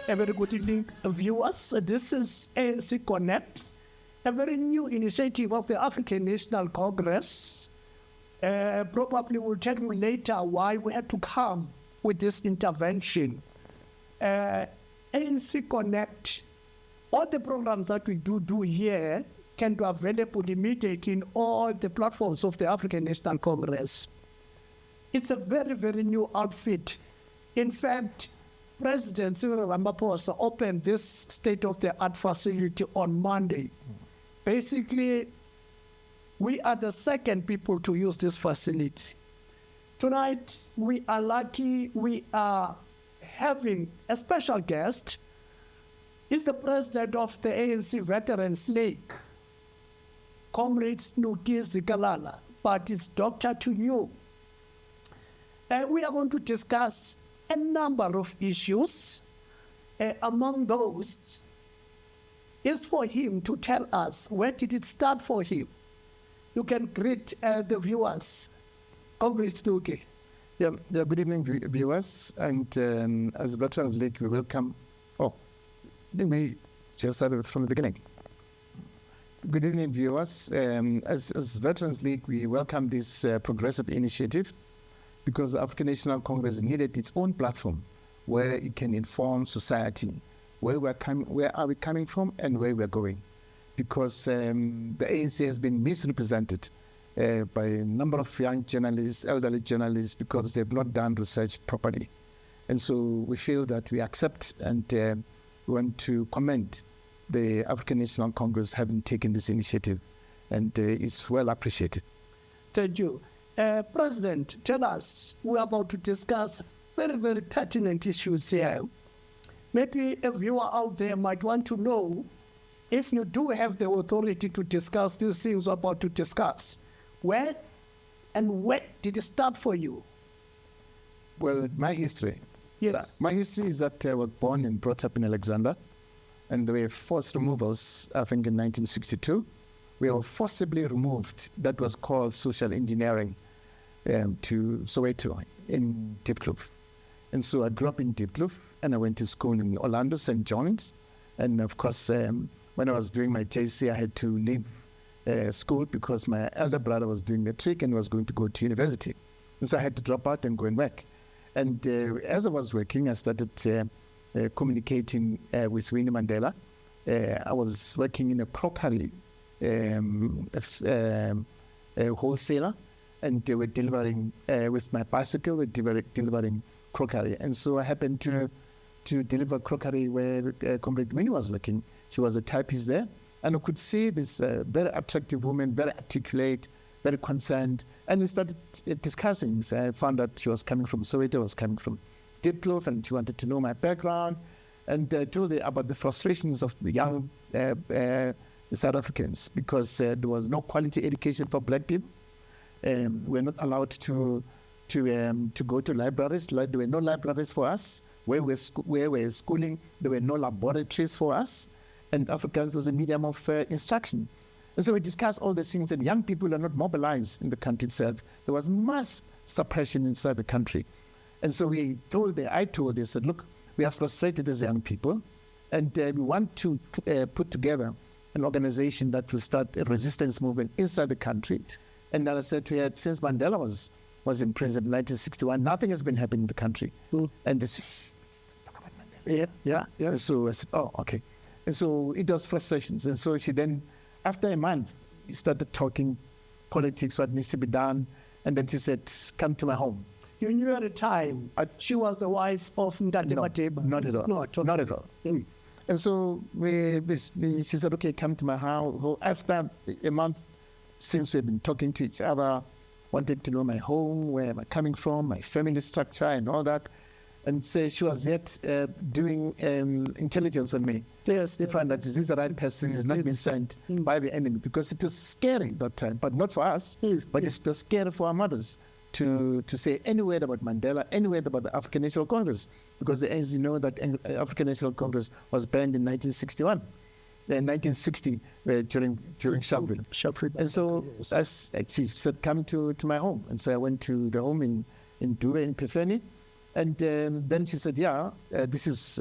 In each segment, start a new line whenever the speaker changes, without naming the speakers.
A very good evening, viewers. This is ANC Connect, a very new initiative of the African National Congress. Probably we'll tell you later why we had to come with this intervention. ANC Connect, all the programs that we do here can be available immediately in all the platforms of the African National Congress. It's a very, very new outfit. In fact, President Cyril Ramaphosa opened this state-of-the-art facility on Monday. Basically, we are the second people to use this facility. Tonight, we are lucky we are having a special guest. He's the president of the ANC Veterans League, Comrade Snuki Zikalala, but it's doctor to you. We are going to discuss a number of issues. Among those is for him to tell us where did it start for him. You can greet the viewers. Comrade Snuki.
Yeah, good evening, viewers. And as Veterans League, we welcome. Let me just start from the beginning. Good evening, viewers. As Veterans League, we welcome this progressive initiative, because the African National Congress needed its own platform where it can inform society where are we coming from and where we're going. Because the ANC has been misrepresented by a number of young journalists, elderly journalists, because they've not done research properly. And so we feel that we accept and we want to commend the African National Congress having taken this initiative, and it's well appreciated.
Thank you. President, tell us, we're about to discuss very, very pertinent issues here. Maybe a viewer out there might want to know, if you do have the authority to discuss these things we're about to discuss, where and where did it start for you?
Well, my history.
Yes.
My history is that I was born and brought up in Alexander, and there were forced removals, I think in 1962. We were forcibly removed. That was called social engineering to Soweto in Diepkloof. And so I grew up in Diepkloof, and I went to school in Orlando, St. John's. And of course, when I was doing my JC, I had to leave school because my elder brother was doing matric and was going to go to university. And so I had to drop out and go and work. And as I was working, I started communicating with Winnie Mandela. I was working in a crockery wholesaler, and they were delivering with my bicycle, delivering crockery. And so I happened to deliver crockery where Comrade Winnie was working. She was a typist there, and I could see this very attractive woman, very articulate, very concerned, and we started discussing. I found out she was coming from Soweto, was coming from Diepkloof, and she wanted to know my background, and I told her about the frustrations of the young South Africans, because there was no quality education for black people. We're not allowed to go to libraries. There were no libraries for us. Where we're schooling, there were no laboratories for us, and Afrikaans was a medium of instruction. And so we discussed all these things, and young people are not mobilized in the country itself. There was mass suppression inside the country. And so I told her, said, look, we are frustrated as young people, and we want to put together an organization that will start a resistance movement inside the country. And then I said to her, since Mandela was in prison in 1961, nothing has been happening in the country. And this, yeah. And so I said, oh, okay. And so it was frustrations. And so she then, after a month, started talking politics, what needs to be done. And then she said, come to my home.
You knew at the time she was the wife of Ndate Mateba?
Not at all. Not at all. And so she said, okay, come to my house. After a month, since we've been talking to each other, wanted to know my home, where am I coming from, my family structure and all that. And so she was yet doing intelligence on me.
Yes.
To find that this is the right person, has not been sent by the enemy, because it was scary that time, but not for us, but it was scary for our mothers to say any word about Mandela, any word about the African National Congress, because as you know, that African National Congress was banned in 1961. In 1960, during Sharpeville. And so she said, come to my home. And so I went to the home in Dube, in Pefeni. And then she said, this is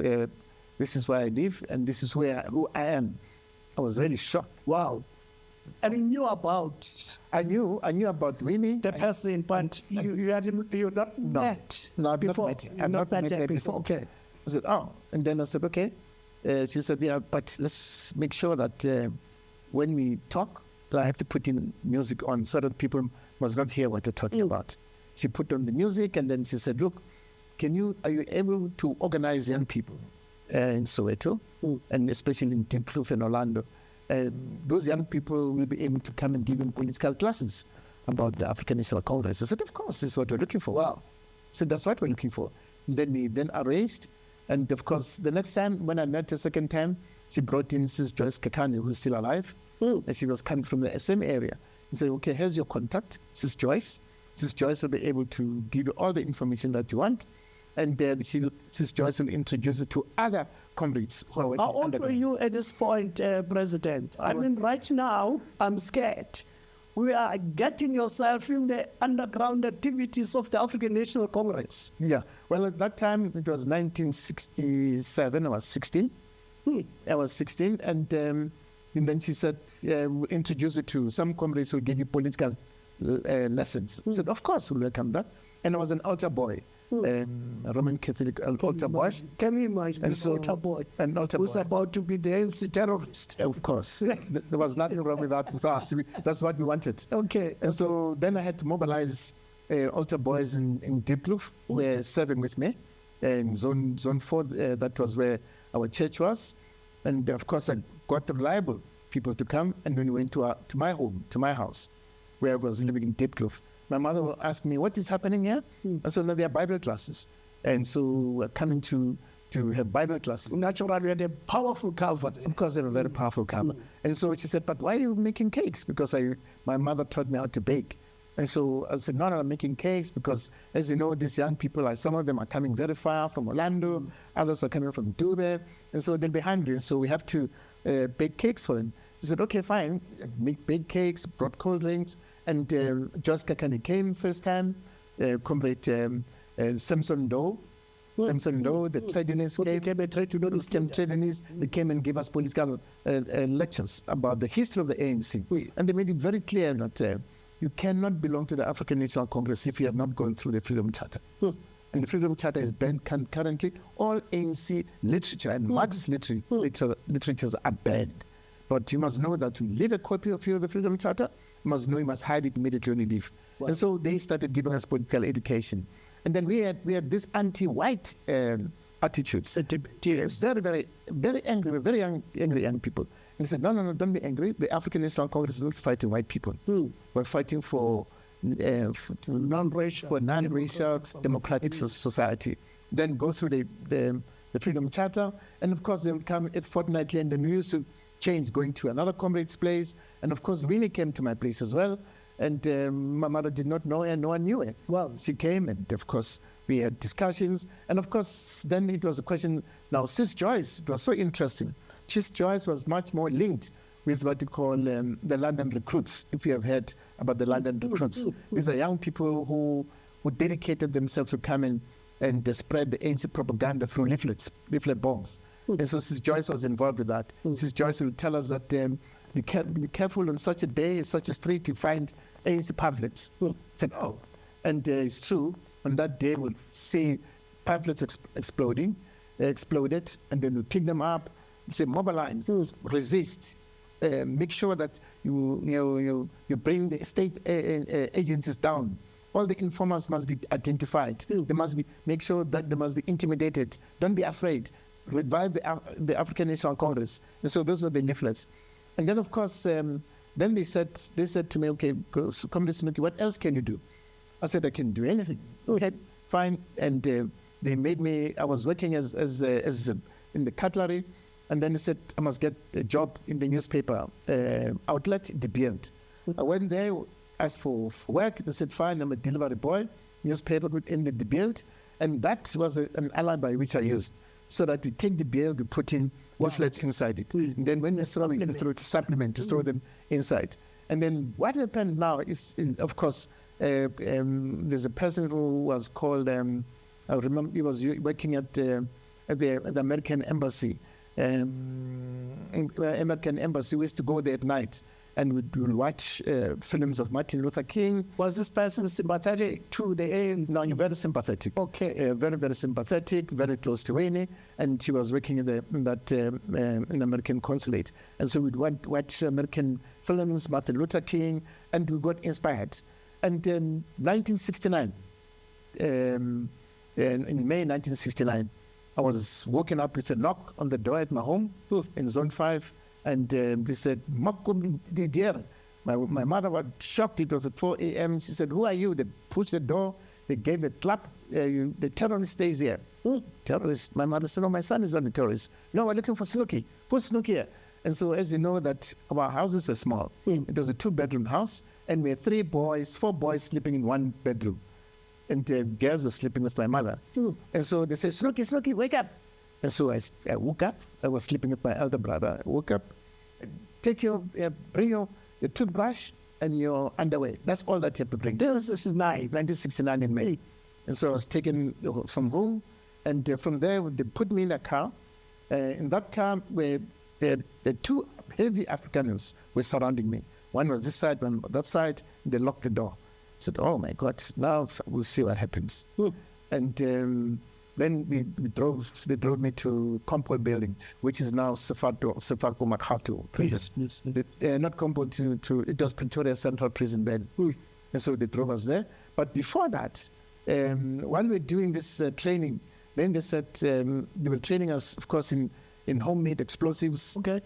this is where I live, and this is who I am. I was really shocked.
Wow. And you knew about
I knew about Winnie.
the person, but you not met
No, I've
before.
not met her.
You
I've
not met her
her
before. Okay.
I said, oh. And then I said, okay. She said, yeah, but let's make sure that when we talk, I have to put in music on so that people must not hear what you're talking about. She put on the music, and then she said, look, are you able to organize young people in Soweto, and especially in Diepkloof and Orlando? Those young people will be able to come and give them political classes about the African National Congress. I said, of course, this is what we're looking for.
Wow.
So that's what we're looking for. And then we arranged, and of course, the next time when I met her second time, she brought in Sis Joyce Kakane, who's still alive, and she was coming from the SM area. And said, okay, here's your contact, Sis Joyce. Sis Joyce will be able to give you all the information that you want, and Sis Joyce will introduce you to other comrades who are working
How old
under
were you at this point, President? I mean, right now, I'm scared. We are getting yourself in the underground activities of the African National Congress.
Yeah. Well, at that time, it was 1967. I was 16. I was 16. And then she said, we'll introduce you to some comrades who give you political lessons. I said, of course, we'll welcome that. And I was an altar boy. A Roman Catholic altar boy.
Can you imagine
And
an
so-
altar boy
An altar
who's
boy.
about to be the ANC terrorist?
Of course. There was nothing wrong with that with us. That's what we wanted.
Okay.
And so then I had to mobilize altar boys in Diepkloof, who were serving with me. In zone 4, that was where our church was. And of course, I got reliable people to come. And when we went to my home, to my house, where I was living in Diepkloof, my mother will ask me, what is happening here? I said, no, there are Bible classes. And so we're coming to have Bible classes.
Naturally, we had a powerful cover there.
Of course, they have a very powerful cover. And so she said, but why are you making cakes? Because my mother taught me how to bake. And so I said, no, I'm making cakes because, as you know, these young people, some of them are coming very far from Orlando, others are coming from Dube, and so they'll be hungry. And so we have to bake cakes for them. She said, okay, fine. Bake cakes, brought cold drinks, and Joyce Kakane came first time, Comrade Samson Doe. Samson Doe, the trade unionists came. Trade unionists, they came and gave us political lectures about the history of the ANC. And they made it very clear that you cannot belong to the African National Congress if you have not gone through the Freedom Charter. And the Freedom Charter is banned currently. All ANC literature and Marxist literatures are banned. But you must know that to leave a copy of the Freedom Charter, you must know you must hide it immediately when you leave.
Wow.
And so they started giving us political education. And then we had this anti-white attitude.
Yes.
Very, very, very angry, very angry young people. And they said, no, don't be angry. The African National Congress is not fighting white people. We're fighting for
non-racial,
democratic society. Then go through the Freedom Charter. And of course, they would come fortnightly, and then we used to change, going to another comrade's place. And of course, Winnie came to my place as well. And my mother did not know her, no one knew her.
Wow.
She came, and of course, we had discussions. And of course, then it was a question. Now, Sis Joyce, it was so interesting. Sis Joyce was much more linked with what you call the London recruits, if you have heard about the London recruits. These are young people who dedicated themselves to come in and spread the ANC propaganda through leaflet bombs. And so Sis Joyce was involved with that. Sis Joyce will tell us that be careful on such a day, such a street, you find ANC pamphlets. Said, oh. And it's true. On that day, we'll see pamphlets exploded, and then we'll pick them up, say, mobilize, resist, make sure that you bring the state agencies down. All the informers must be identified. They must make sure that they must be intimidated. Don't be afraid. Revive the African National Congress. And so those were the leaflets. And then, of course, then they said to me, okay, Comrade Snuki, what else can you do? I said, I can do anything. Okay, fine. And they made me, I was working as in the cutlery. And then they said, I must get a job in the newspaper outlet, The Beard. I went there, asked for work. They said, fine, I'm a delivery boy, newspaper in the Beard. And that was an alibi which I used, so that we take the Beard, we put in leaflets inside it. And then when we throw it, we throw it supplement, to throw them inside. And then what happened now is of course, there's a person who was called, I remember he was working at at the American embassy. American embassy, we used to go there at night, and we'd watch films of Martin Luther King.
Was this person sympathetic to the ANC?
No, very sympathetic.
Okay.
Very, very sympathetic, very close to Winnie, and she was working in the American consulate. And so we'd watch American films, Martin Luther King, and we got inspired. And in 1969, in May 1969, I was woken up with a knock on the door at my home in Zone 5, and they said, dear. My mother was shocked. It was at 4 a.m. She said, who are you? They pushed the door. They gave a clap. The terrorist stays here. Terrorist? My mother said, no, my son is not a terrorist. No, we're looking for Snuki. Who's Snuki here? And so, as you know, that our houses were small. It was a 2-bedroom house, and we had 4 boys sleeping in 1 bedroom. And girls were sleeping with my mother. And so they said, Snuki, wake up. And so I woke up. I was sleeping with my elder brother. I woke up, bring your toothbrush and your underwear. That's all that you have to bring.
This is
1969 in May. And so I was taken from home, and from there they put me in a car. In that car, where the 2 heavy Afrikaners were surrounding me. One was this side, one on that side. They locked the door. I said, oh my God, now we'll see what happens. And then they drove me to Comrade building, which is now Sefako Makhato prison.
Yes.
Not Comrade it was Pretoria Central Prison then. And so they drove us there. But before that, while we were doing this training, then they said they were training us, of course, in homemade explosives.
Okay.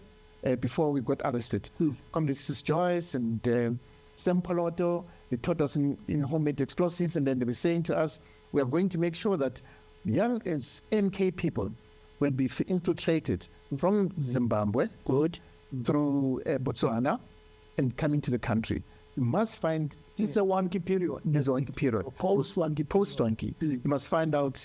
Before we got arrested. Comrade Joyce and Sam Paloto, they taught us in homemade explosives, and then they were saying to us, we are going to make sure that young MK people will be infiltrated from Zimbabwe through Botswana and coming to the country. You must find...
It's a Wanki period.
It's a Wanki period.
Post-Wanki.
Post-Wanki. You must find out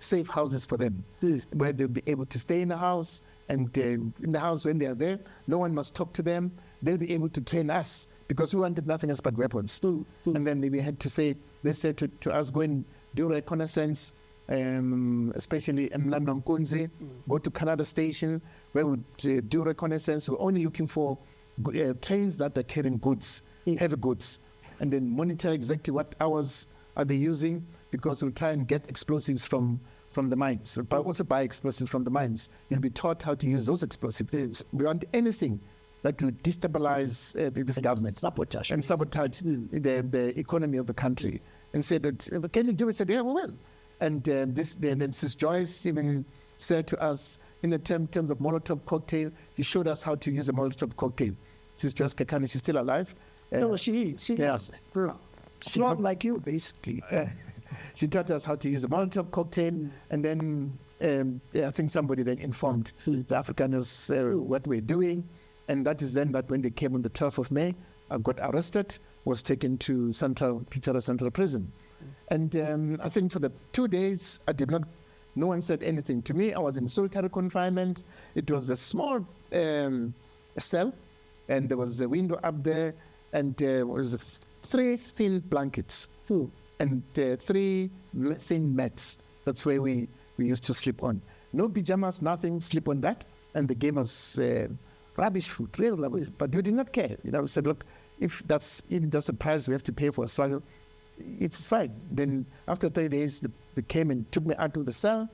safe houses for them, where they'll be able to stay in the house, and in the house when they are there, no one must talk to them. They'll be able to train us, because we wanted nothing else but weapons. And then we had to say, they said to us, go and do reconnaissance, especially in London Kunzi, go to Canada Station, where we do reconnaissance. We're only looking for trains that are carrying goods, heavy goods, and then monitor exactly what hours are they using, because we'll try and get explosives from the mines, but also buy explosives from the mines. You'll be taught how to use those explosives. We want anything that will destabilize this government and sabotage the economy of the country. And said that, can you do it? Said, yeah, we will. And then Sis Joyce even said to us, in the terms of Molotov cocktail, she showed us how to use a Molotov cocktail. Sis Joyce Kakani, she's still alive.
No, she is. She's not like you, basically.
She taught us how to use a Molotov cocktail, and then I think somebody then informed the Afrikaners what we're doing. And that is then that when they came on the 12th of May, I got arrested, was taken to Pretoria Central Prison. And I think for the 2 days, no one said anything to me. I was in solitary confinement. It was a small cell, and there was a window up there, and there was 3 thin blankets and 3 thin mats. That's where we used to sleep on. No pajamas, nothing, sleep on that. And they gave us rubbish food, real rubbish, but we did not care. We said, look, if that's the price we have to pay for a struggle, it's fine. Then after 3 days, they came and took me out of the cell,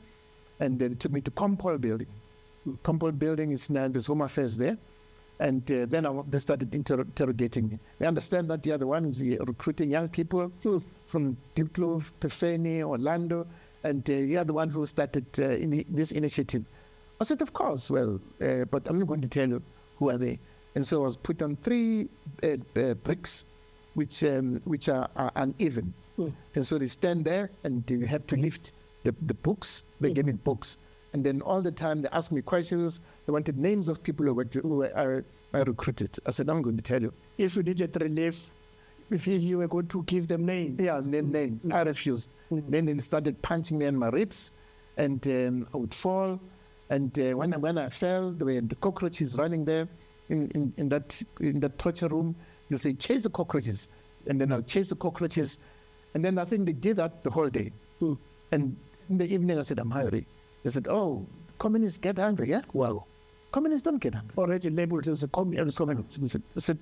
and they took me to Comrade building. Comrade building is now, there's Home Affairs there. And then they started interrogating me. We understand that the other one is recruiting young people from Diepkloof, Pefeni, Orlando, and you're the one who started this initiative. I said, of course, well, but I'm not going to tell you who are they. And so I was put on 3 bricks, which are uneven. And so they stand there, and you have to lift the books. They gave me books. And then all the time they asked me questions. They wanted names of people who I recruited. I said, I'm going to tell you.
If you needed relief, if you were going to give them names.
Yeah, names. I refused. Then they started punching me in my ribs, and I would fall. And when I fell, there were the cockroaches running there in that torture room. You'll say, chase the cockroaches. And then I'll chase the cockroaches. And then I think they did that the whole day. And in the evening, I said, I'm hungry. They said, oh, communists get hungry, yeah? Well, communists don't get hungry.
Already labeled as a communist.
I said,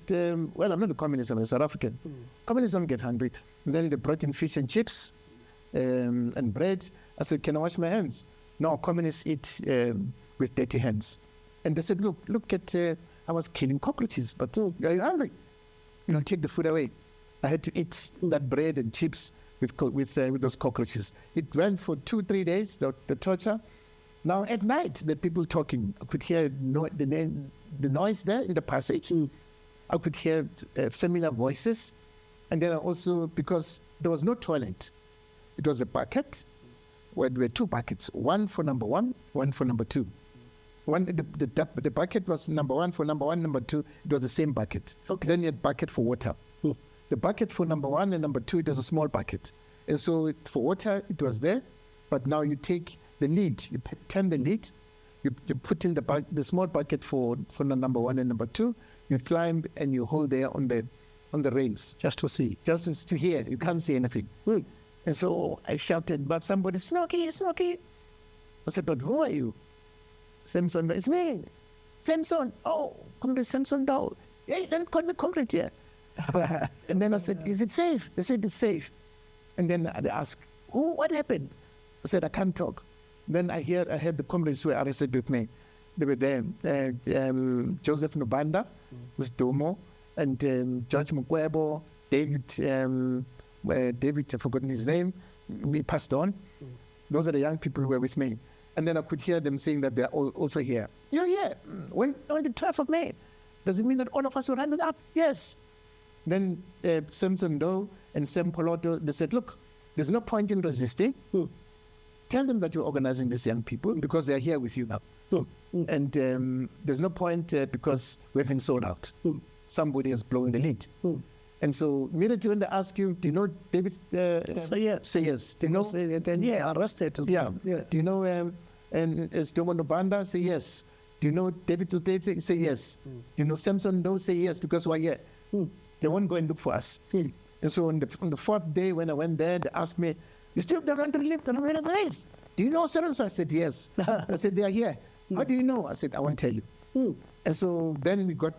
well, I'm not a communist, I'm a South African. Communists don't get hungry. And then they brought in fish and chips and bread. I said, can I wash my hands? No, communists eat with dirty hands. And they said, look at, I was killing cockroaches, but are you hungry? Take the food away. I had to eat that bread and chips with those cockroaches. It went for 2-3 days, the torture. Now at night, the people talking, I could hear the noise there in the passage. I could hear familiar voices. And then I also, because there was no toilet, it was a bucket, where there were 2 buckets, one for number 1, one for number 2. The bucket was number 1 for number 1, number 2, it was the same bucket. Okay. Then you had bucket for water. The bucket for number 1 and number 2, it was a small bucket. And so for water, it was there, but now you take the lid, you turn the lid, you put in the small bucket for the number 1 and number 2, you climb and you hold there on the rails.
Just to see.
Just to hear, you can't see anything. And so I shouted, but somebody, Snuki, Snuki. I said, but who are you? Samson, it's me. Samson, oh, Comrade Samson, no. Hey, don't call me Comrade here. And then I said, is it safe? They said, it's safe. And then they asked, what happened? I said, I can't talk. Then I heard the comrades who were arrested with me. They were there. Joseph Nobanda, was Domo, and George Mukwebo, David, I've forgotten his name, he passed on. Those are the young people who were with me. And then I could hear them saying that they're also here. You're here. When on the 12th of May, does it mean that all of us will round up? Yes. Then Samson Doe and Sam Poloto, they said, look, there's no point in resisting. Tell them that you're organizing these young people because they're here with you now. And there's no point because we've been sold out. Somebody has blown the lead. And so immediately when they ask you, do you know David?
Say yes.
Say yes. Do you know?
Then arrested.
Yeah. Do you know and is Domo Nobanda? Say yes. Do you know David Tutete? Say yes. Do you know Samson? No, say yes, because we're here. They won't go and look for us. And so on the 4th day when I went there, they asked me, you still don't want to live the names? Do you know so-and-so? I said, yes. I said, they are here. How do you know? I said, I won't tell you. And so then we got,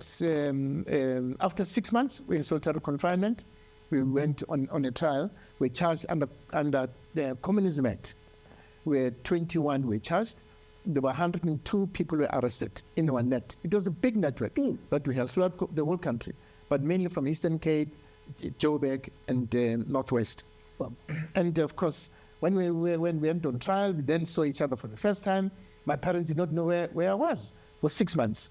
after 6 months, we in solitary confinement. We went on a trial. We charged under the Communism Act. Where 21 were charged. There were 102 people were arrested in our net. It was a big network that we had throughout the whole country, but mainly from Eastern Cape, Joburg, and Northwest. And of course, when we went on trial, we then saw each other for the first time. My parents did not know where I was for 6 months.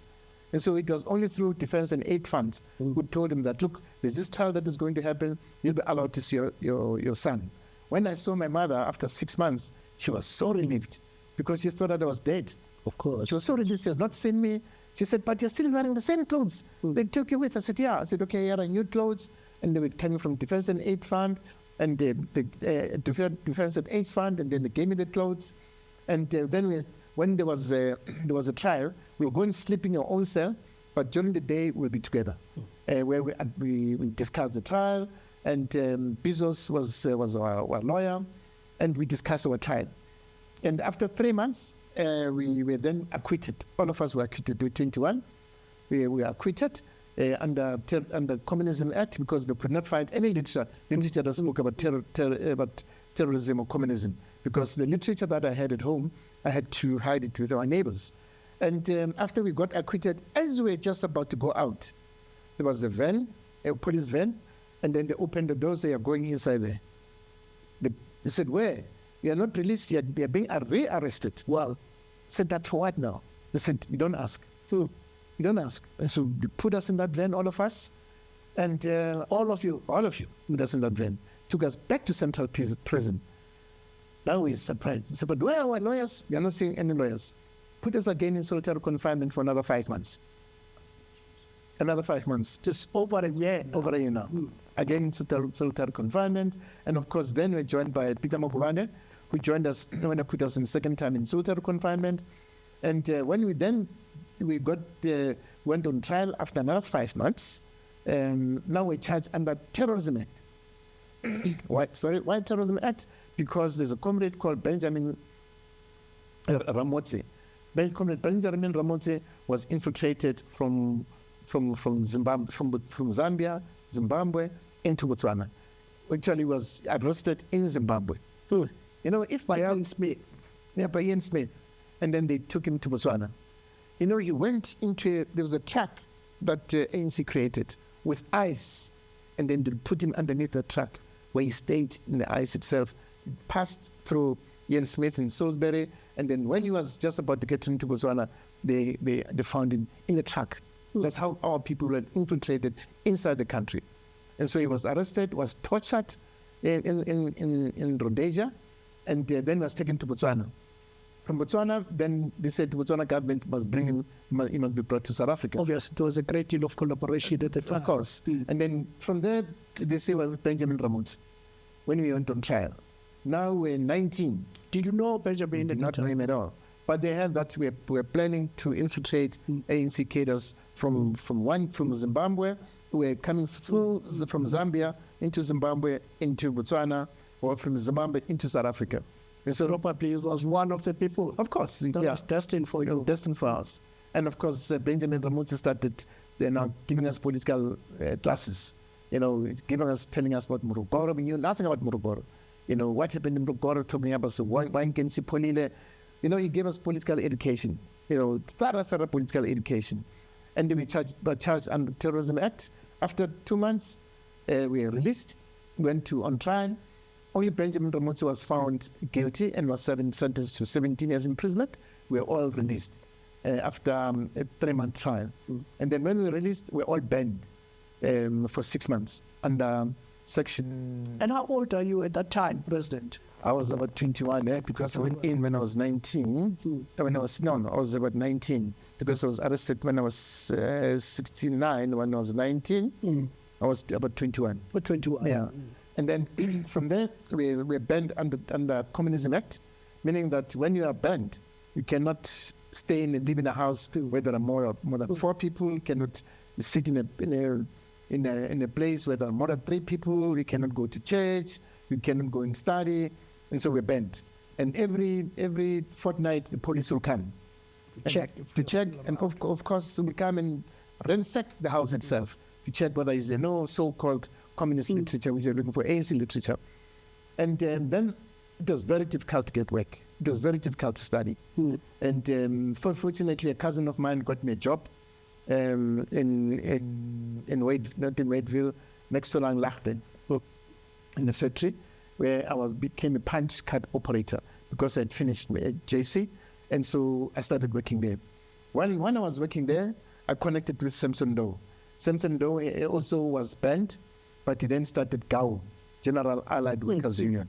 And so it was only through Defense and Aid Fund who told him that, look, there's this trial that is going to happen. You'll be allowed to see your son. When I saw my mother after 6 months, she was so relieved because she thought that I was dead.
Of course.
She was so relieved. She has not seen me. She said, but you're still wearing the same clothes. They took you with. I said, yeah. I said, okay, here are new clothes. And they were coming from Defense and Aid Fund and the Defense and Aid Fund, and then they gave me the clothes. And then when there was a trial, we were going to sleep in your own cell, but during the day we'll be together, where we discussed the trial, and Bezos was our lawyer, and we discussed our trial. And after 3 months, we were then acquitted. All of us were acquitted to 21. We were acquitted under Communism Act because they could not find any literature that spoke about terrorism or communism, because the literature that I had at home, I had to hide it with our neighbors. And after we got acquitted, as we were just about to go out, there was a van, a police van, and then they opened the doors, they are going inside there. They said, where? You are not released yet, we are being re-arrested. Well, I said, that for what now? They said, you don't ask. You don't ask. And so they put us in that van, all of us, and all of you put us in that van, took us back to Central Prison. Now we're surprised. They said, but where are our lawyers? We are not seeing any lawyers. Put us again in solitary confinement for another 5 months. Another 5 months.
Just over a year now.
Over a year now. Again in solitary confinement. And of course, then we're joined by Peter Mokubane, who joined us when they put us in second time in solitary confinement. And when we went on trial after another 5 months, now we're charged under Terrorism Act. Why Terrorism Act? Because there's a comrade called Benjamin Ramotse. Comrade Benjamin Ramotse was infiltrated from Zambia, Zimbabwe into Botswana. Actually, was arrested in Zimbabwe. You know, if
By Ian Smith.
yeah, by Ian Smith, and then they took him to Botswana. You know, he went into there was a track that ANC created with ice, and then they put him underneath the track where he stayed in the ice itself. He passed through Ian Smith in Salisbury, and then when he was just about to get into Botswana, they found him in the truck. That's how our people were infiltrated inside the country. And so he was arrested, was tortured in Rhodesia, and then was taken to Botswana. From Botswana, then they said the Botswana government must bring him, he must be brought to South Africa.
Obviously, there was a great deal of collaboration at the time.
Of course. And then from there, they say, well, Benjamin Ramotse, when we went on trial. Now we're 19.
Did you know Benjamin?
Did not know him at all. But they had that we're planning to infiltrate ANC cadres from Zimbabwe. We're coming through from Zambia into Zimbabwe, into Botswana, or from Zimbabwe into South Africa. And so
Probably was one of the people
of course,
that was destined for you.
destined for us. And of course, Benjamin Ramotse started, they're now giving us political classes, you know, telling us about Murugoro. We knew nothing about Murugoro. You know, what happened in Murugoro, talking about Wankensi. You know, he gave us political education, you know, thorough political education. And then we charged under the Terrorism Act. After 2 months, we were released, went on trial. Only Benjamin Ramotse was found guilty and was sentenced to 17 years imprisonment. We were all released after a 3-month trial. And then when we were released, we were all banned for 6 months under section...
And how old are you at that time, President?
I was about 21 because I went in when I was 19. I was about 19 because I was arrested when I was 69. When I was 19, I was about 21.
For 21.
Yeah. And then from there, we were banned under Communism Act, meaning that when you are banned, you cannot stay and live in a house where there are more than 4 people. You cannot sit in a place where there are more than 3 people. You cannot go to church. You cannot go and study. And so we're banned. And every fortnight, the police will come to check. And of course, we come and ransack the house itself to check whether there is no so-called communist literature, which are looking for ANC literature. And then it was very difficult to get work. It was very difficult to study. And fortunately, a cousin of mine got me a job in Wadeville, next to Langlaagte, in the factory, where I became a punch card operator because I'd finished my JC. And so I started working there. When I was working there, I connected with Samson Doe. Samson Doe also was banned, but he then started GAU, General Allied Workers Union.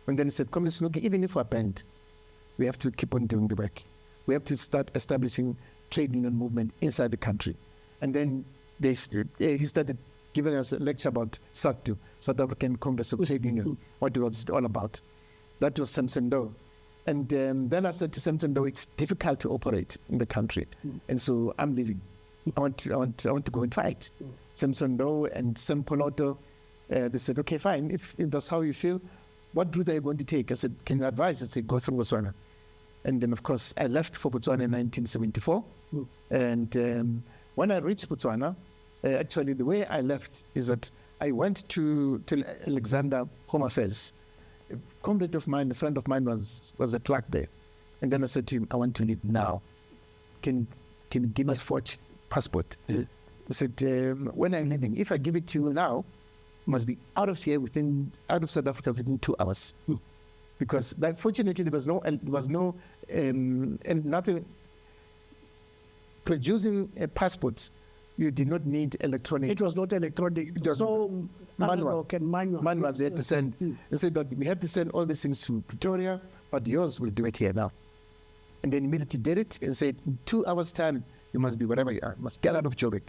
And then he said, Comrade Snuki, even if we're banned, we have to keep on doing the work. We have to start establishing trade union movement inside the country. And then he started giving us a lecture about SACTU, South African Congress of Trade Union, what it was all about. That was Samson Doe. And then I said to Samson Doe, it's difficult to operate in the country. And so I'm leaving. I want to go and fight. Samson Doe and Sam Poloto, they said, okay, fine. If that's how you feel, what route are you going to take? I said, can you advise? I said, go through Botswana. And then, of course, I left for Botswana in 1974. And when I reached Botswana, actually, the way I left is that I went to Alexander Home Affairs. A comrade of mine, a friend of mine was a clerk there. And then I said to him, I want to leave now. Can you give me a passport? I said, when I'm leaving, if I give it to you now, you must be out of South Africa within 2 hours. Because fortunately there was no and nothing producing passports. You did not need electronic.
It was not electronic. It was so manual.
Manual. They had to send. They said that we have to send all these things to Pretoria, but yours will do it here now. And then immediately did it and said, in 2 hours' time, you must be wherever you are. You must get out of Joburg.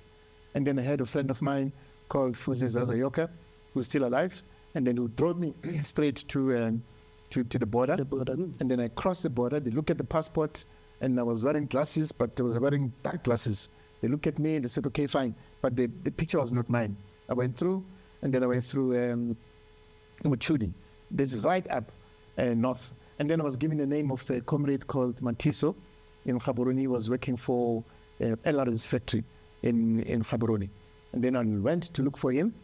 And then I had a friend of mine called Fuzi Zazayoka, who's still alive, and then who drove me straight to the border. And then I crossed the border. They looked at the passport, and I was wearing glasses, but I was wearing dark glasses. They looked at me and they said, okay, fine. But the picture was not mine. I went through, and then I went through Machudi. This is right up north. And then I was given the name of a comrade called Matiso in Gaborone. He was working for LR's factory in Gaborone. And then I went to look for him.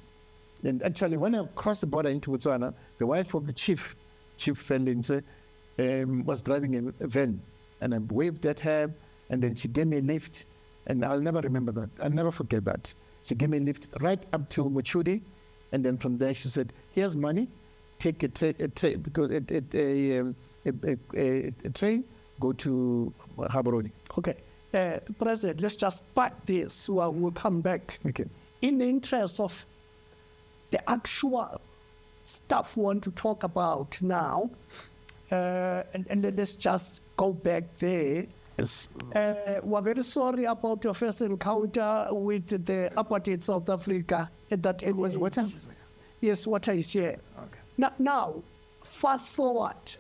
And actually, when I crossed the border into Botswana, the wife of the chief Fendinse, was driving a van. And I waved at her, and then she gave me a lift. And I'll never remember that. I'll never forget that. She gave me a lift right up to Mochudi. And then from there, she said, here's money. Take a train, go to Gaborone.
Okay. President, let's just park this. We'll come back.
Okay.
In the interest of the actual stuff we want to talk about now, and let's just go back there.
Yes.
We're very sorry about your first encounter with the apartheid South Africa at that age.
Was water?
Yes, water is here.
Okay.
Now, fast forward.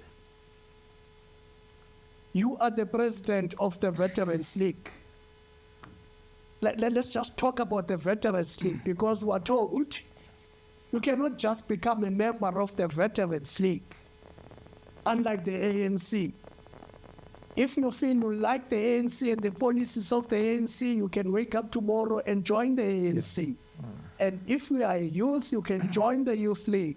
You are the president of the Veterans League. Let's just talk about the Veterans League, because we're told you cannot just become a member of the Veterans League, unlike the ANC. If you feel you like the ANC and the policies of the ANC, you can wake up tomorrow and join the ANC. And if you are a youth, you can join the Youth League.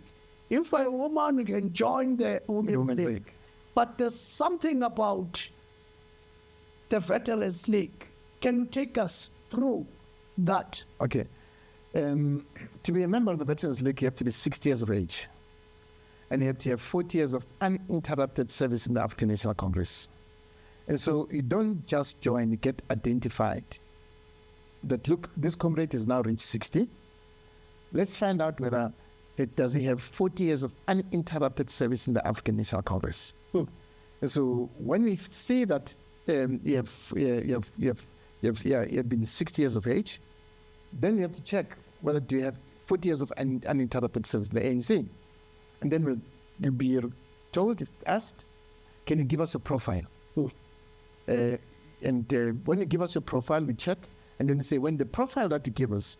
If you're a woman, you can join the Women's League. But there's something about the Veterans League. Can you take us through that?
Okay. To be a member of the Veterans League, you have to be 60 years of age. And you have to have 40 years of uninterrupted service in the African National Congress. And so you don't just join, you get identified. That, look, this comrade has now reached 60. Let's find out whether does he have 40 years of uninterrupted service in the African National Congress. And so when we see that you have been 60 years of age, then we have to check whether do you have 40 years of uninterrupted service in the ANC. And then you'll be told, asked, can you give us a profile? And when you give us your profile, we check, and then we say, when the profile that you give us,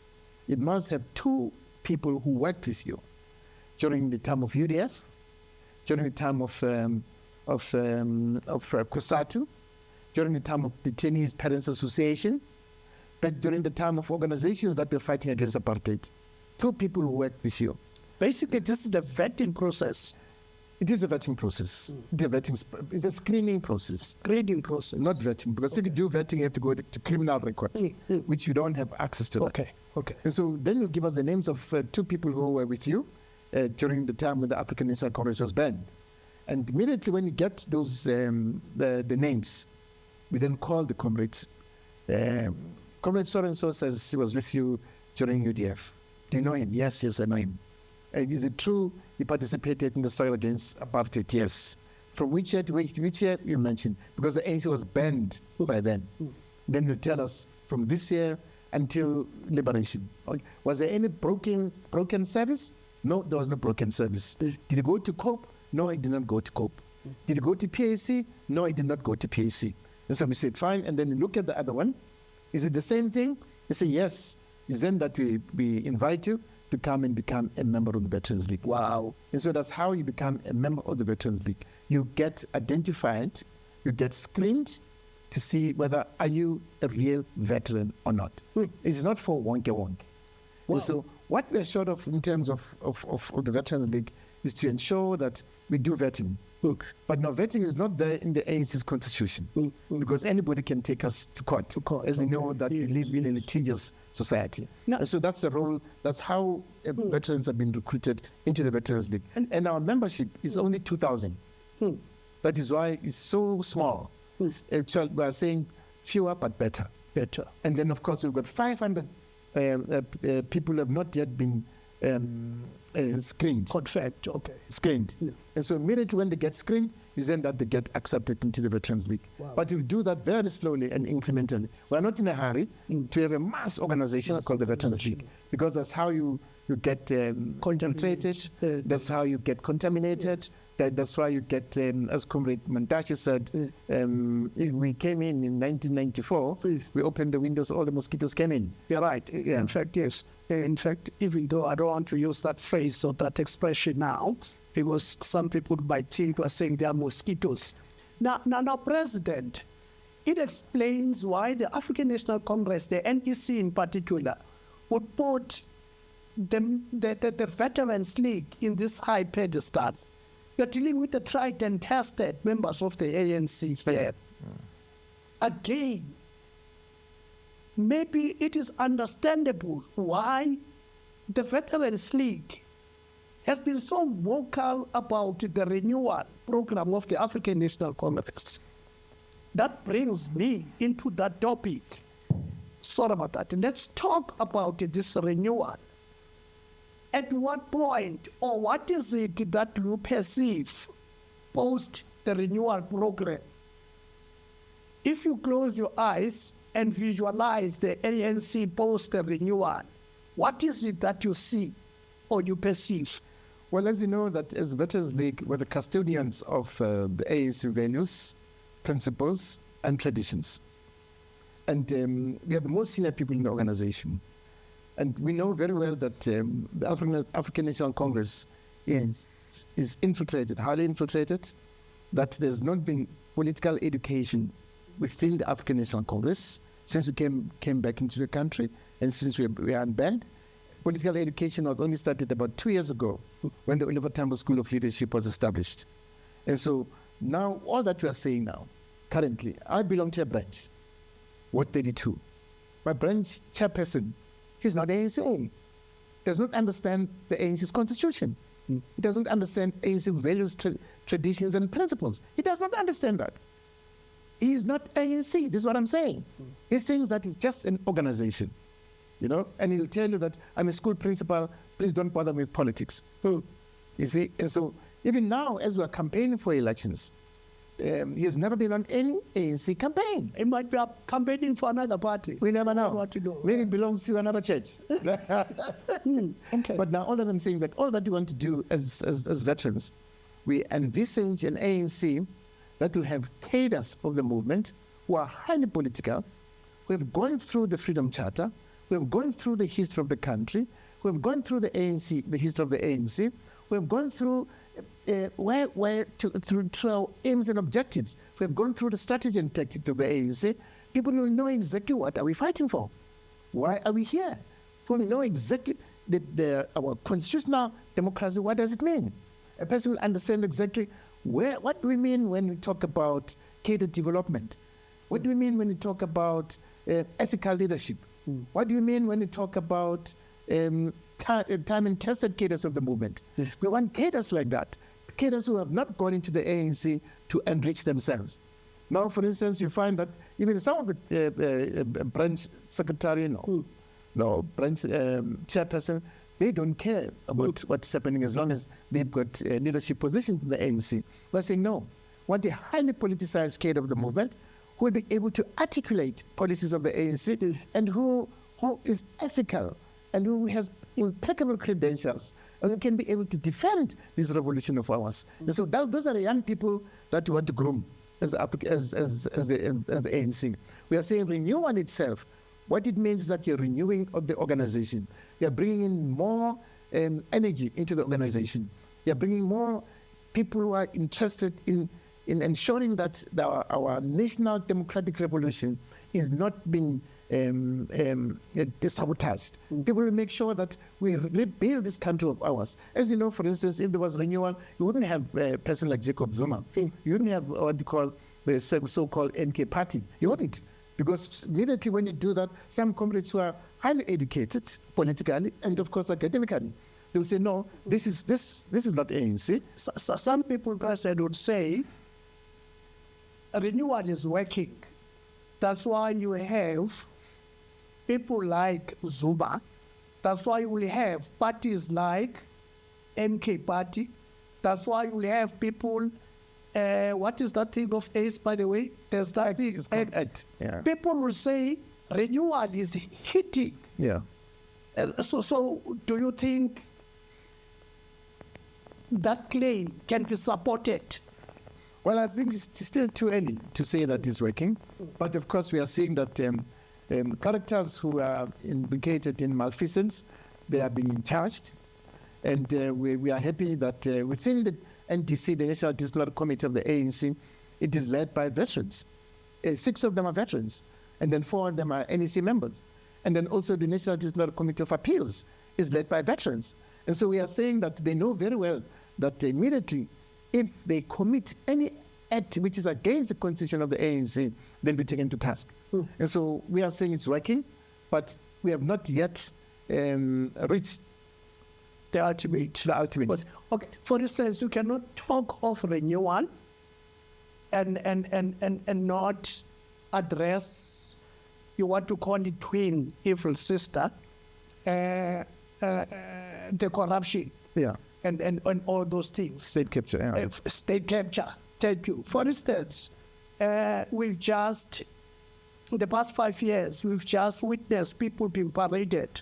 it must have 2 people who worked with you during the time of UDF, during the time of COSATU, during the time of the Chinese Parents Association, but during the time of organizations that were fighting against apartheid. 2 people who worked with you.
Basically, this is the vetting process.
It is a vetting process. It's a screening process.
Screening process.
Not vetting, because if you do vetting, you have to go to criminal records, which you don't have access to.
Okay.
And so then you give us the names of 2 people who were with you during the time when the African National Congress was banned. And immediately when you get those the names, we then call the comrades. Comrade so-and-so says he was with you during UDF. Do you know him? Yes, I know him. Is it true he participated in the struggle against apartheid? Yes. From which year to which year you mentioned? Because the ANC was banned by then. Then you tell us from this year until liberation. Was there any broken service? No, there was no broken service. Did he go to COPE? No, he did not go to COPE. Did he go to PAC? No, he did not go to PAC. And so we said, fine. And then you look at the other one. Is it the same thing? You say, yes. It's then that we invite you to come and become a member of the Veterans League.
Wow.
And so that's how you become a member of the Veterans League. You get identified, you get screened to see whether are you a real veteran or not. It's not for wonky. Wow. So what we're short of in terms of the Veterans League is to ensure that we do vetting. But no, vetting is not there in the ANC's constitution, because anybody can take us to court. As you know that we live in a litigious society. And so that's the role, that's how veterans have been recruited into the Veterans League. And our membership is only 2,000. That is why it's so small. Actually, we are saying fewer but better. And then, of course, we've got 500 people who have not yet been screened.
Confirmed, okay.
Screened. And so immediately when they get screened, is then that they get accepted into the Veterans League.
Wow.
But we do that very slowly and incrementally. We're not in a hurry to have a mass organization called the Veterans League, because that's how you you get concentrated. That's how you get contaminated. That's why you get, as Comrade Mantashe said, we came in 1994, we opened the windows, all the mosquitoes came in.
You're right. Yeah. In fact, yes. In fact, even though I don't want to use that phrase or that expression now, because some people might think we're saying they are mosquitoes. Now, President, it explains why the African National Congress, the NEC in particular, would put the Veterans League in this high pedestal. You're dealing with the tried and tested members of the ANC here. Again, maybe it is understandable why the Veterans League has been so vocal about the renewal program of the African National Congress. That brings me into that topic. Sorry about that. Let's talk about this renewal. At what point, or what is it that you perceive post the renewal program? If you close your eyes and visualize the ANC post the renewal, what is it that you see or you perceive?
Well, as you know, that as Veterans League, we're the custodians of the ANC values, principles, and traditions. And we are the most senior people in the organization. And we know very well that the African National Congress is infiltrated, highly infiltrated, that there's not been political education within the African National Congress since we came back into the country and since we are unbanned. Political education was only started about 2 years ago when the Oliver Tambo School of Leadership was established. And so now, all that we are saying now, currently, I belong to a branch, Ward 32. My branch chairperson, he's not ANC. Does not understand the ANC's constitution. He doesn't understand ANC values, traditions, and principles. He does not understand that. He is not ANC. This is what I'm saying. He thinks that it's just an organization, you know, and he'll tell you that I'm a school principal. Please don't bother me with politics. You see, and so even now, as we're campaigning for elections, he has never been on any ANC campaign.
He might be campaigning for another party.
We never know.
What to do.
Maybe it belongs to another church.
Okay.
But now all that I'm saying is that all that we want to do as veterans, we envisage an ANC that will have cadres of the movement who are highly political, who have gone through the Freedom Charter, who have gone through the history of the country, who have gone through the ANC, the history of the ANC, who have gone through through our aims and objectives. We have gone through the strategy and tactics of the ANC. People will know exactly what are we fighting for. Why are we here? People will know exactly our constitutional democracy. What does it mean? A person will understand exactly what do we mean when we talk about cadre development. What do we mean when we talk about ethical leadership? What do you mean when you talk about time and tested cadres of the movement? We want cadres like that. Cadres who have not gone into the ANC to enrich themselves. Now, for instance, you find that even some of the branch secretary, branch chairperson, they don't care about what's happening as long as they've got leadership positions in the ANC. We're saying no. Want a highly politicized cadre of the movement who will be able to articulate policies of the ANC and who is ethical and who has impeccable credentials and who can be able to defend this revolution of ours. And so those are the young people that we want to groom as the ANC. We are saying renewal itself. What it means is that you're renewing of the organization. You're bringing in more energy into the organization. You're bringing more people who are interested in ensuring that our national democratic revolution is not being sabotaged. People will make sure that we rebuild this country of ours. As you know, for instance, if there was renewal, you wouldn't have a person like Jacob Zuma. You wouldn't have what you call the so-called NK party. You wouldn't. Because immediately when you do that, some comrades who are highly educated politically and of course academically, they will say, no, this is not ANC.
So some people, President, would say renewal is working. That's why you have people like Zuma. That's why you will have parties like MK Party. That's why you will have people, what is that thing of ACE, by the way? There's that thing.
Act. Yeah.
People will say renewal is hitting.
Yeah.
So do you think that claim can be supported?
Well, I think it's still too early to say that it's working. But of course, we are seeing that characters who are implicated in malfeasance, they are being charged. And we are happy that within the NDC, the National Disciplinary Committee of the ANC, it is led by veterans. 6 of them are veterans. And then 4 of them are NEC members. And then also the National Disciplinary Committee of Appeals is led by veterans. And so we are saying that they know very well that immediately, if they commit any act which is against the constitution of the ANC, they'll be taken to task. And so we are saying it's working, but we have not yet reached
The ultimate. But, okay, for instance, you cannot talk of renewal and not address, you want to call it twin evil sister, the corruption.
Yeah.
And all those things.
State capture. Yeah.
State capture. Thank you. For instance, we've just, in the past 5 years, we've just witnessed people being paraded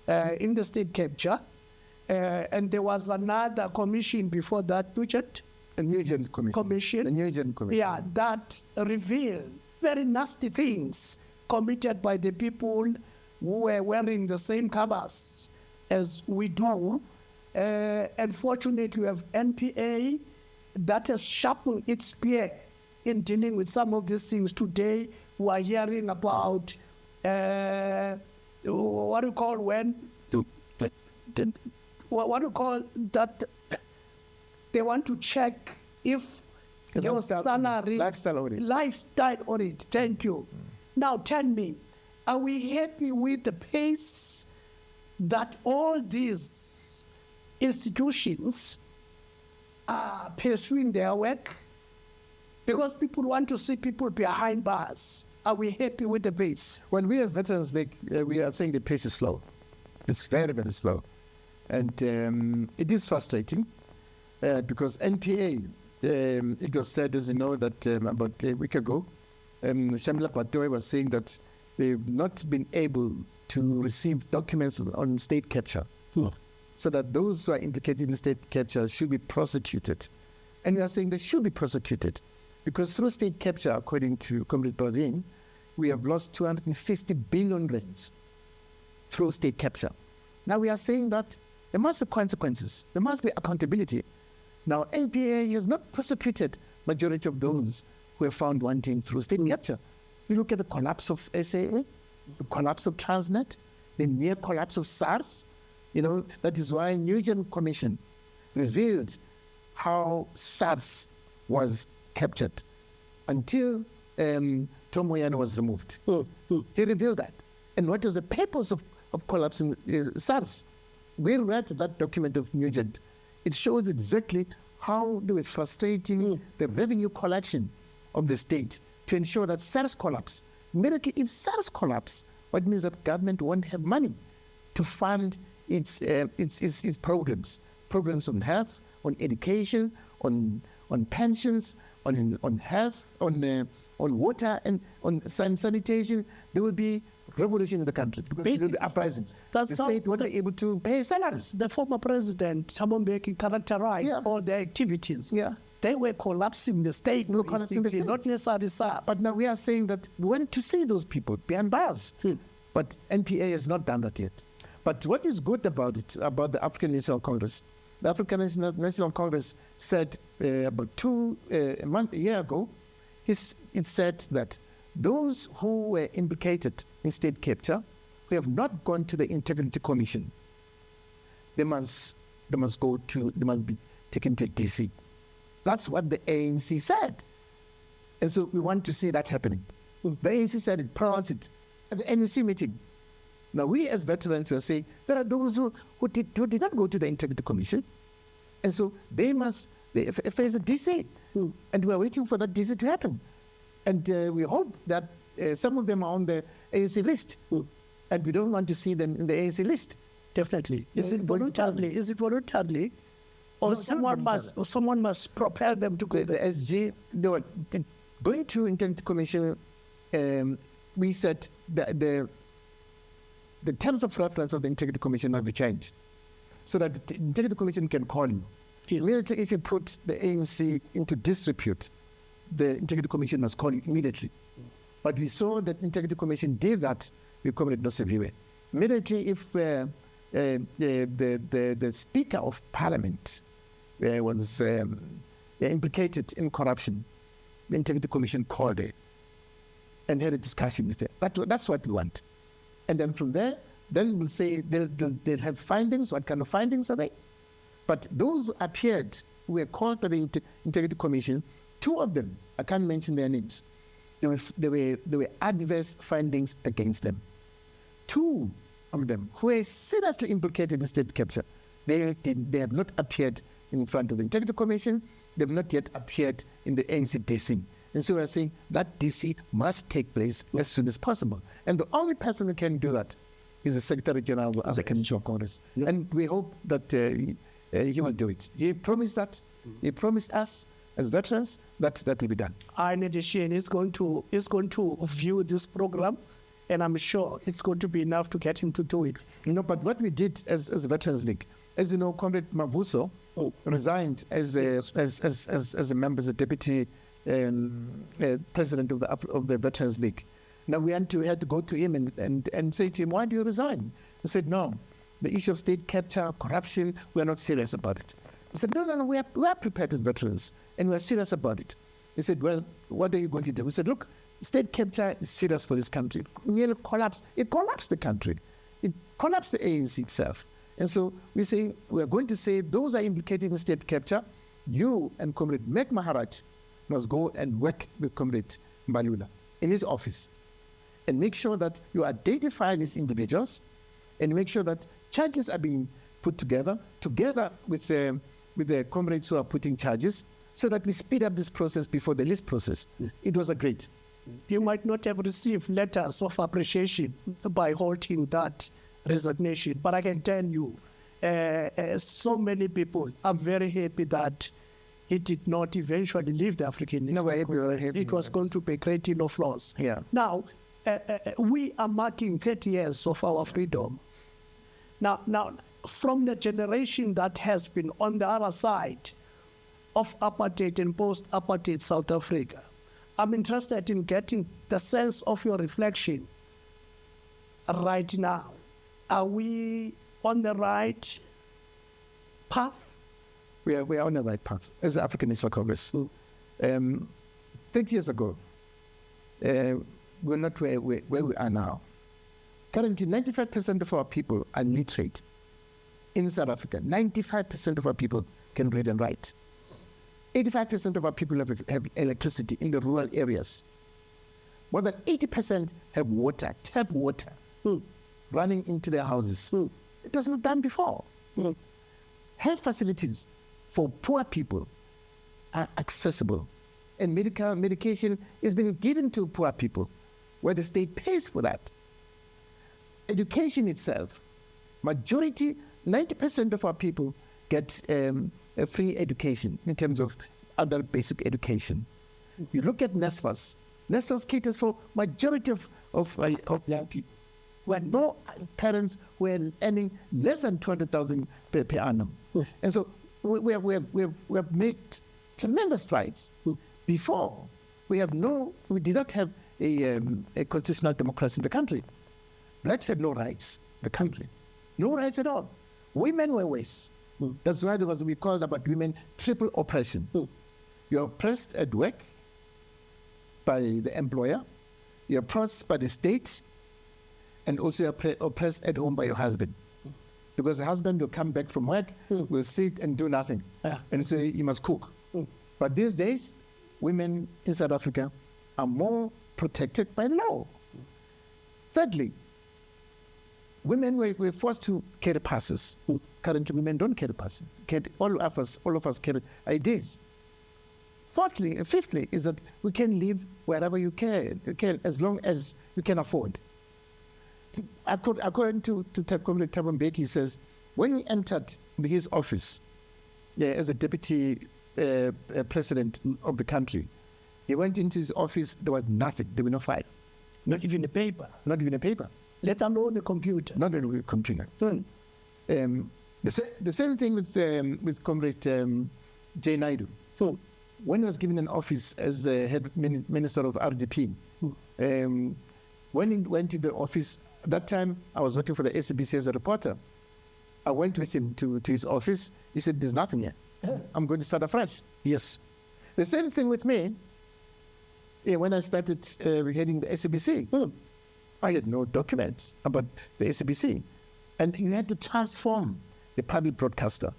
in the state capture. And there was another commission before that, Nugent?
The Nugent Commission. The Nugent Commission.
Yeah, that revealed very nasty things committed by the people who were wearing the same covers as we do. Unfortunately, we have NPA that has sharpened its spear in dealing with some of these things. Today, we are hearing about what do you call when? What do you call that? They want to check if your salary...
Lifestyle audit.
Lifestyle audit, thank you. Now tell me, are we happy with the pace that all these institutions are pursuing their work? Because people want to see people behind bars. Are we happy with the pace?
When we as veterans, we are saying the pace is slow. It's very, very slow. And it is frustrating because NPA, it was said, as you know, that about a week ago, Shamila Patoy was saying that they've not been able to receive documents on state capture. So that those who are implicated in state capture should be prosecuted. And we are saying they should be prosecuted because through state capture, according to Comrade Bradin, we have lost 250 billion rands through state capture. Now we are saying that there must be consequences. There must be accountability. Now, NPA has not prosecuted majority of those who are found wanting through state capture. You look at the collapse of SAA, the collapse of Transnet, the near collapse of SARS. You know, that is why Nugent Commission revealed how SARS was captured until Tom Moyane was removed. He revealed that. And what was the purpose of collapsing SARS? We read that document of Nugent. It shows exactly how they were frustrating the revenue collection of the state to ensure that SARS collapse. Immediately, if SARS collapse, what means that government won't have money to fund its programs on health, on education, on pensions, on health, on water, and on sanitation. There will be revolution in the country because there will be uprisings. The state won't be able to pay salaries.
The former president, Thabo Mbeki, characterized all their activities.
Yeah.
They were collapsing the state,
we were collapsing the state.
not necessarily SARS.
But now we are saying that we want to see those people behind bars. But NPA has not done that yet. But what is good about it, about the African National Congress, the African National Congress said about a year ago, it said that those who were implicated in state capture, who have not gone to the Integrity Commission, they must be taken to DC. That's what the ANC said. And so we want to see that happening. The ANC said it, pronounced it at the NEC meeting. Now we as veterans will say there are those who did not go to the Integrity Commission. And so they face the DC. And we're waiting for that DC to happen. And we hope that some of them are on the ANC list. And we don't want to see them in the ANC list.
Definitely. Is it voluntarily? Or
no,
someone must prepare them to go.
The SG, going to Integrity Commission, we said that the terms of reference of the Integrity Commission must be changed so that the Integrity Commission can call you.
Yes.
Immediately, if you put the ANC into disrepute, the Integrity Commission must call you immediately. But we saw that Integrity Commission did that with Comrade Nosiviwe. Immediately, if the Speaker of Parliament was implicated in corruption, the Integrity Commission called it and had a discussion with it. That's what we want. And then from there, then we'll say they'll have findings. What kind of findings are they? But those who appeared, who were called by the Integrity Commission, 2 of them, I can't mention their names, there were adverse findings against them. 2 of them who were seriously implicated in state capture, they have not appeared in front of the Integrity Commission. They have not yet appeared in the ANC DC. And so we're saying that DC must take place as soon as possible. And the only person who can do that is the Secretary General of the Convention of Congress. Yeah. And we hope that he will do it. He promised that. He promised us as veterans that will be done.
INEDC is going to view this program, and I'm sure it's going to be enough to get him to do it.
But what we did as a Veterans League, as you know, Comrade Mavuso resigned as a member, as a deputy president of the Veterans League. Now we had to go to him and say to him, why do you resign? He said, no, the issue of state capture, corruption, we're not serious about it. I said, no, we are prepared as veterans, and we're serious about it. He said, well, what are you going to do? We said, look, state capture is serious for this country. It collapsed the country. It collapsed the ANC itself. And so we're going to say those are implicated in state capture. You and Comrade Mek Maharaj must go and work with Comrade Mbalula in his office and make sure that you identify these individuals and make sure that charges are being put together with the comrades who are putting charges, so that we speed up this process before the list process. It was great.
You might not have received letters of appreciation by halting that resignation, but I can tell you, so many people are very happy that he did not eventually leave the African National Congress. It was going to be a great deal of loss.
Yeah.
Now, we are marking 30 years of our freedom. Now, from the generation that has been on the other side of apartheid and post-apartheid South Africa, I'm interested in getting the sense of your reflection right now. Are we on the right path?
We are on the right path as the African National Congress. 30 years ago, we're not where we are now. Currently, 95% of our people are literate. In South Africa, 95% of our people can read and write. 85% of our people have electricity in the rural areas. More than 80% have water, tap water, running into their houses. It was not done before. Health facilities for poor people are accessible, and medication is being given to poor people, where the state pays for that. Education itself, majority, 90% of our people get a free education in terms of adult basic education. You look at NSFAS. NSFAS caters for majority of young people who had no parents who are earning less than 200,000 per annum. And so we have made tremendous strides. Before, we did not have a constitutional democracy in the country. Blacks had no rights in the country. No rights at all. Women were worse. That's why we called about women triple oppression. You're oppressed at work by the employer, you're oppressed by the state, and also you're oppressed at home by your husband. Because the husband will come back from work, will sit and do nothing, and so he must cook. But these days, women in South Africa are more protected by law. Thirdly, women were forced to carry passes. Currently, women don't carry passes. All of us carry IDs. Fifthly, is that we can live wherever you can as long as you can afford. According to Comrade Thabo Mbeki, he says, when he entered his office as a deputy president of the country, he went into his office, there was nothing, there were no files.
Not even a paper.
Not even a paper.
let alone a computer.
Not only with computer. The same thing with Comrade J. Naidu. So when he was given an office as the head minister of RDP, when he went to the office, at that time I was working for the SABC as a reporter. I went with him to his office. He said, "There's nothing here. I'm going to start afresh."
Yes.
The same thing with me. When I started heading the SABC, I had no documents about the SABC. And you had to transform the public broadcaster.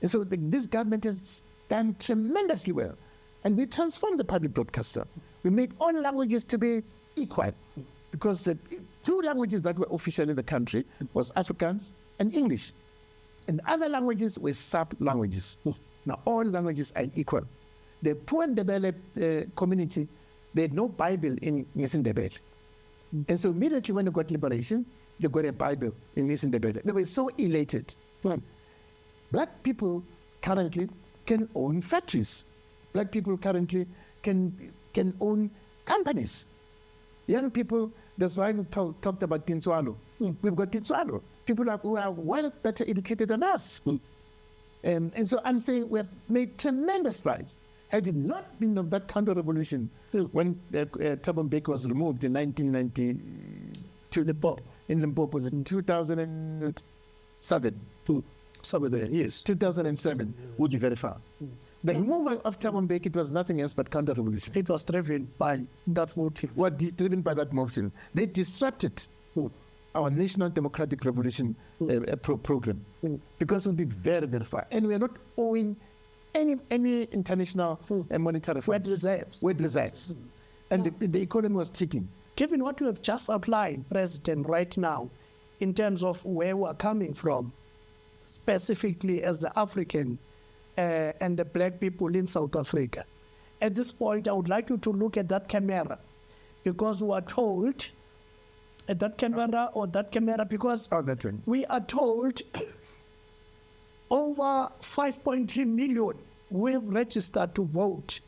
And so this government has done tremendously well. And we transformed the public broadcaster. We made all languages to be equal. Because the two languages that were official in the country was Afrikaans and English. And other languages were sub-languages. Now all languages are equal. The poor and developed community, they had no Bible in Ndebele. And so immediately when they got liberation, they got a Bible in Ndebele. They were so elated. Black people currently can own factories. Black people currently can own companies. Young people, that's why we talked about Tintswalo. We've got Tintswalo. People who are well better educated than us. And so I'm saying we have made tremendous strides. Had it not been of that counter-revolution, when Thabo Mbeki was removed in 1992, in Limpopo, was in 2007. Yes, 2007 would be very far. The removal of Thabo Mbeki, it was nothing else but counter-revolution.
It was driven by that motive.
What driven by that motive? They disrupted our National Democratic Revolution program because it would be very, very far. And we are not owing any international monetary fund. With reserves. And the economy was ticking.
Given what you have just outlined, President, right now, in terms of where we are coming from, specifically as the African and the black people in South Africa, at this point, I would like you to look at that camera, because we are told, at that camera or that camera, because
that one.
We are told over 5.3 million we have registered to vote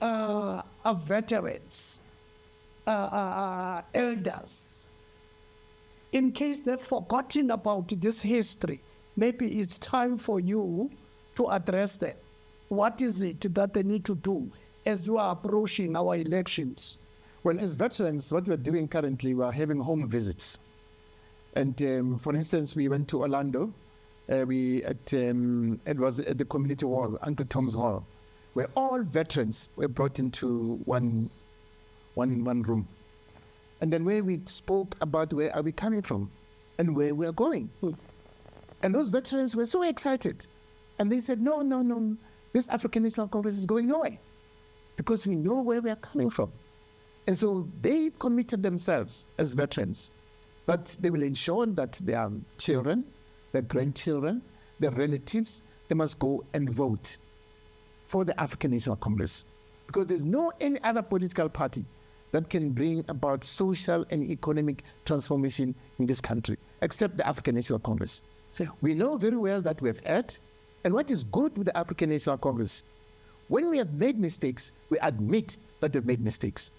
are veterans, elders. In case they've forgotten about this history, maybe it's time for you to address them. What is it that they need to do as we are approaching our elections?
Well, as veterans, what we're doing currently, we're having home visits. And for instance, we went to Orlando. It was at the community hall, Uncle Tom's Hall, where all veterans were brought into one room. And then where we spoke about where are we coming from and where we are going. And those veterans were so excited. And they said, no, this African National Congress is going nowhere because we know where we are coming from. And so they committed themselves as veterans that they will ensure that their children, their grandchildren, their relatives, they must go and vote for the African National Congress. Because there's no any other political party that can bring about social and economic transformation in this country, except the African National Congress. So we know very well that we have had, and what is good with the African National Congress, when we have made mistakes, we admit that we've made mistakes.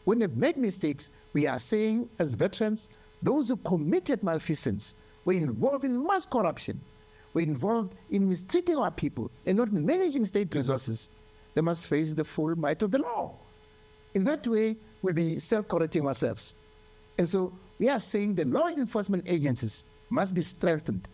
When we've made mistakes, we are saying as veterans, those who committed malfeasance, were involved in mass corruption, were involved in mistreating our people and not managing state resources, they must face the full might of the law. In that way, we'll be self-correcting ourselves. And so we are saying the law enforcement agencies must be strengthened.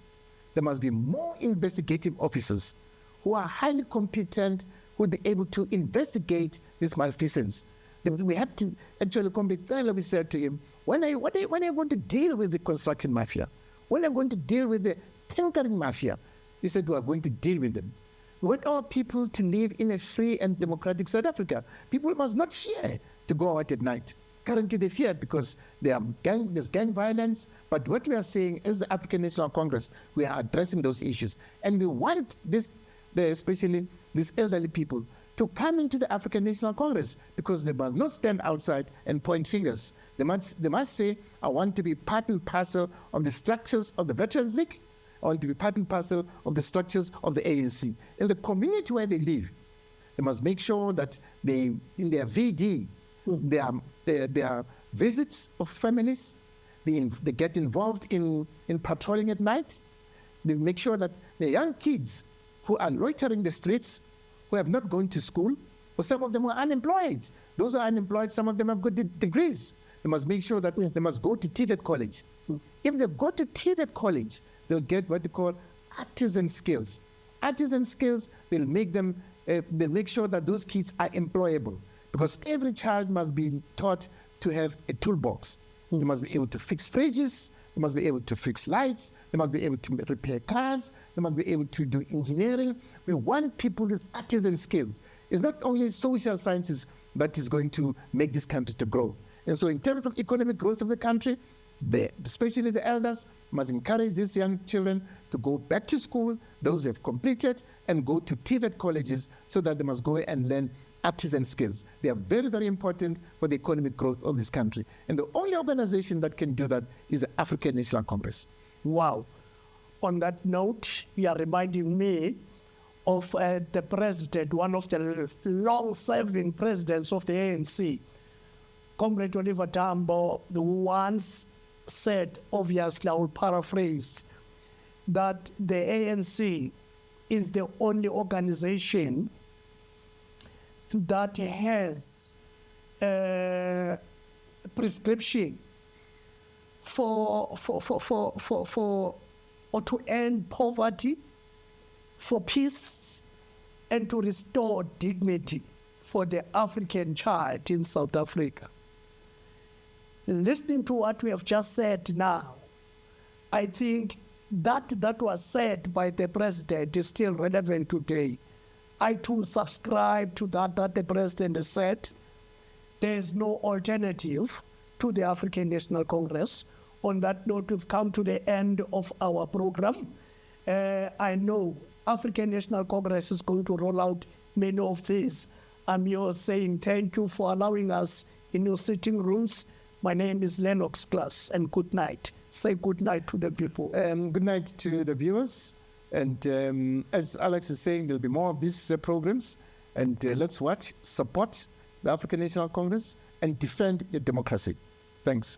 There must be more investigative officers who are highly competent, who will be able to investigate this malfeasance. We have to actually Comrade, we said to him, when are you going to deal with the construction mafia? When are you going to deal with the tinkering mafia? He said, we are going to deal with them. We want our people to live in a free and democratic South Africa. People must not fear to go out at night. Currently they fear because there's gang violence. But what we are saying as the African National Congress, we are addressing those issues. And we want especially these elderly people to come into the African National Congress because they must not stand outside and point fingers. They must say, I want to be part and parcel of the structures of the Veterans League. I want to be part and parcel of the structures of the ANC. In the community where they live, they must make sure that in their VD, there are visits of families, they get involved in patrolling at night. They make sure that the young kids who are loitering the streets, who have not gone to school, or some of them are unemployed. Those who are unemployed, some of them have got degrees. They must make sure that they must go to TVET college. If they go to TVET college, they'll get what they call artisan skills. Artisan skills will make them, they'll make sure that those kids are employable, because every child must be taught to have a toolbox. They must be able to fix fridges, they must be able to fix lights, they must be able to repair cars, they must be able to do engineering. We want people with artisan skills. It's not only social sciences that is going to make this country to grow. And so in terms of economic growth of the country, especially the elders must encourage these young children to go back to school, those who have completed, and go to TVET colleges so that they must go and learn artisan skills. They are very, very important for the economic growth of this country. And the only organization that can do that is the African National Congress.
Wow. On that note, you are reminding me of the president, one of the long-serving presidents of the ANC, Comrade Oliver Tambo, who once said, obviously I will paraphrase, that the ANC is the only organization that has a prescription for or to end poverty, for peace, and to restore dignity for the African child in South Africa. Listening to what we have just said now, I think that was said by the president is still relevant today. I too subscribe to that the president has said. There is no alternative to the African National Congress. On that note, we've come to the end of our program. I know African National Congress is going to roll out many of these. I'm here saying thank you for allowing us in your sitting rooms. My name is Lennox Klaas, and good night. Say good night to the people.
Good night to the viewers. And as Alex is saying, there'll be more of these programs. And let's watch, support the African National Congress, and defend your democracy. Thanks.